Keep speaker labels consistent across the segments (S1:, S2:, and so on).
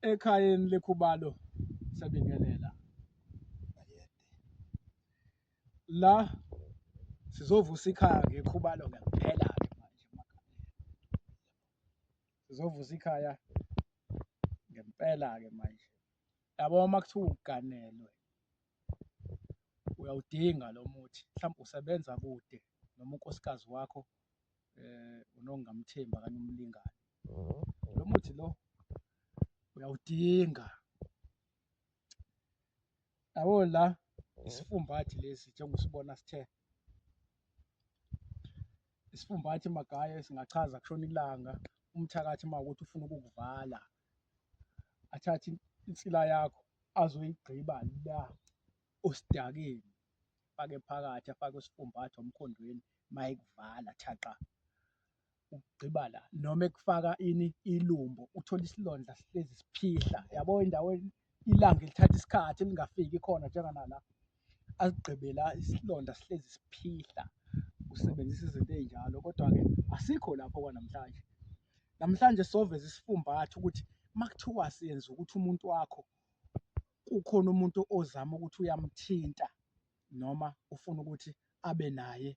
S1: ekhayeni lekhubalo sabingelela la sizovusa ikhaya ngekhubalo ngempela ke manje sizovusa ikhaya ngempela ke manje yabo uma kuthiwa uganelwe uyawudinga lo muthi mhlawumbe usebenza kude noma unkosikazi wakho unongamthemba kanye umlingani lo muthi lo uyawudinga yabo la isifumbathi lesi njengosibona sithe isifumbathi magaye singachaza kushona ilanga umthakathi mawukuthi ufuna ukukuvala athathe insila yakho azoyigqiba la osidakeni fake phakathi afake isifumbathi omkhondweni mayekuvala thaqa ukugqiba la noma ekufaka ilumbo uthola isilonda sihlezi siphihla yabo endaweni ilanga lithatha isikhathi lingafiki khona njengana la asigqibe la isilonda sihlezi siphihla usebenzisa izinto ey'njalo kodwa-ke asikho lapho kwanamhlanje. Namhlanje soveza isifumbathi ukuthi makuthiwa siyenza ukuthi umuntu wakho kukhona umuntu ozama ukuthi uyamthinta noma ufuna ukuthi abe naye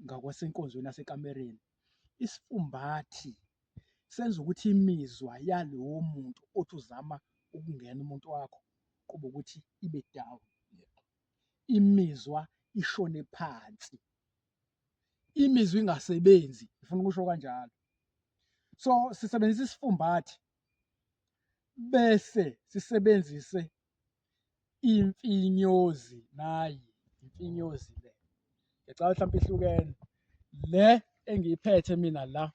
S1: ngakwasenkonzweni yasekamereni, isifumbathi senza ukuthi imizwa yalowo muntu othi uzama ukungena umuntu wakho kube ukuthi ibe down, imizwa ishone phansi, imizwa ingasebenzi, ngifuna ukusho kanjalo. So sisebenzisa isifumbathi bese sisebenzise imfinyozi, nayi imfinyozi le ngicabanga mhlawumbe ihlukene le engiyiphethe mina la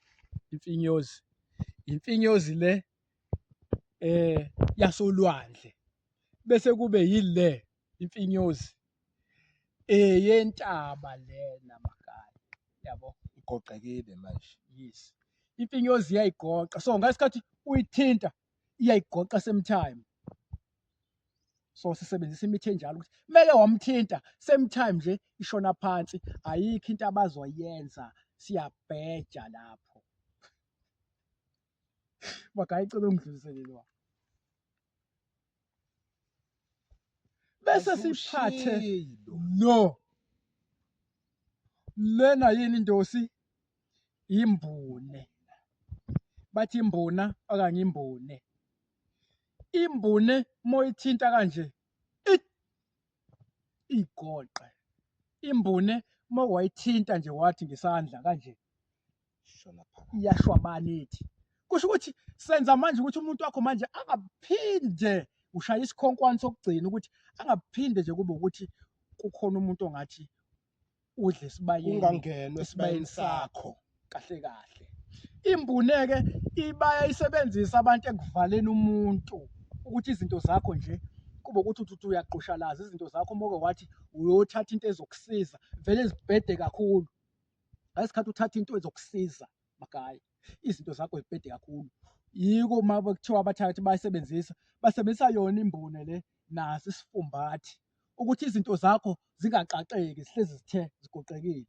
S1: imfinyozi le yasolwandle bese kube yile imfinyozi yentaba lena makaya yabo
S2: igoqekile manje.
S1: yes imfinyozi iyayigoqa so ngesikhathi uyithinta iyayigoqa same time so sisebenzisa imithi enjalo ukuthi kumele wamthinta same time nje ishona phansi ayikho into abazoyenza siyabheja lapho makayicela ungidluliselelwa bese siphathe lo lena yini indosi imbune bathi imbuna okanye imbune moyithinta kanje igoqe imbune mawayithinta nje wathi ngesandla kanje iyashwabana ithi kusho ukuthi senza manje ukuthi umuntu wakho manje angaphinde ushaya isikhonkwane sokugcina ukuthi angaphinde nje kube ukuthi kukhona umuntu ongathi udle
S2: ungangenwa
S1: esibayeni sakho kahle kahle. Imbune-ke bayayisebenzisa abantu ekuvaleni umuntu ukuthi izinto zakho nje kube ukuthi uthi uyaqhushalaza izinto zakho moke wathi uyothatha into ezokusiza vele zibhede kakhulu ngesikhathi uthatha into ezokusiza magayi izinto zakho zibhede kakhulu yiko uma kuthiwa abathathi basebenzisa yona imbune le naso isifumbathi ukuthi izinto zakho zingaqaqeki zihlezi zithe zigoqekile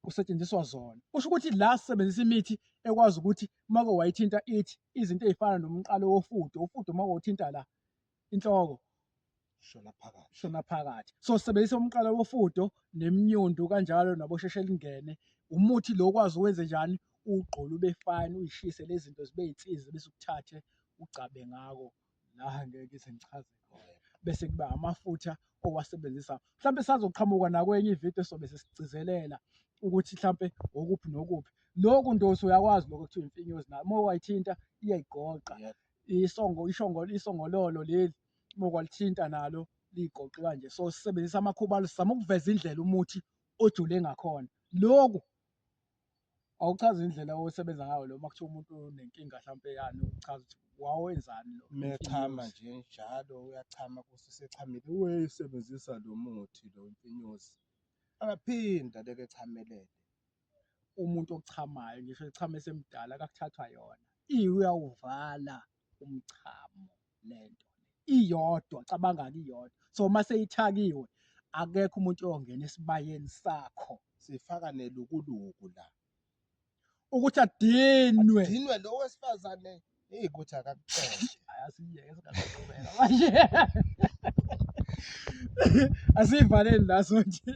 S1: kusetshenziswa zona kusho ukuthi la sisebenzisa imithi ekwazi ukuthi make wayithinta ithi izinto ey'fana nomqalo wofudo uma wothinta la inhloko shona phakathi so sisebenzisa umqalo wofudo nemnyundu kanjalo nabosheshe lingene umuthi lo okwazi uwenze njani ugqola ube fine uyishise lezi zinto zibe iy'nsizi bese ukuthathe ugcabe ngako la ngeke sengichaze bese kuba amafutha owasebenzisa mhlawumbe sazoqhamuka nakwenye ividiyo sobe sesigcizelela ukuthi mhlawumbe okuphi nokuphi lokhu ndosi uyakwazi lokho kuthiwa imfinyozi nayo uma wayithinta iyayigoqa isongololo leli uma kwalithinta nalo liyigoqe kanje so sisebenzisa amakhubalo sizama ukuveza indlela umuthi ojule ngakhona lokhu awuchazi indlela osebenza ngayo lo makuthiwa umuntu unenkinga mhlawumbe yani uchaza ukuthi wawenzani lo
S2: mechama nje njalo uyachama kusesechamile uyisebenzisa lo muthi lo imfinyozi angaphinda leke chamelele
S1: umuntu ochamayo ngisho echama esemdala akuthathwa yona uyawuvala umchamo lento iyodwa cabanga iyodwa so mase ithakiwe akekho umuntu oyongena esibayeni sakho
S2: sifaka nelukuluku la
S1: ukuthi adinwe
S2: lo wesifazane iy'kuthi akakuqonde.
S1: Asiyeke singaqhubeka manje. Asivaleni naso nje.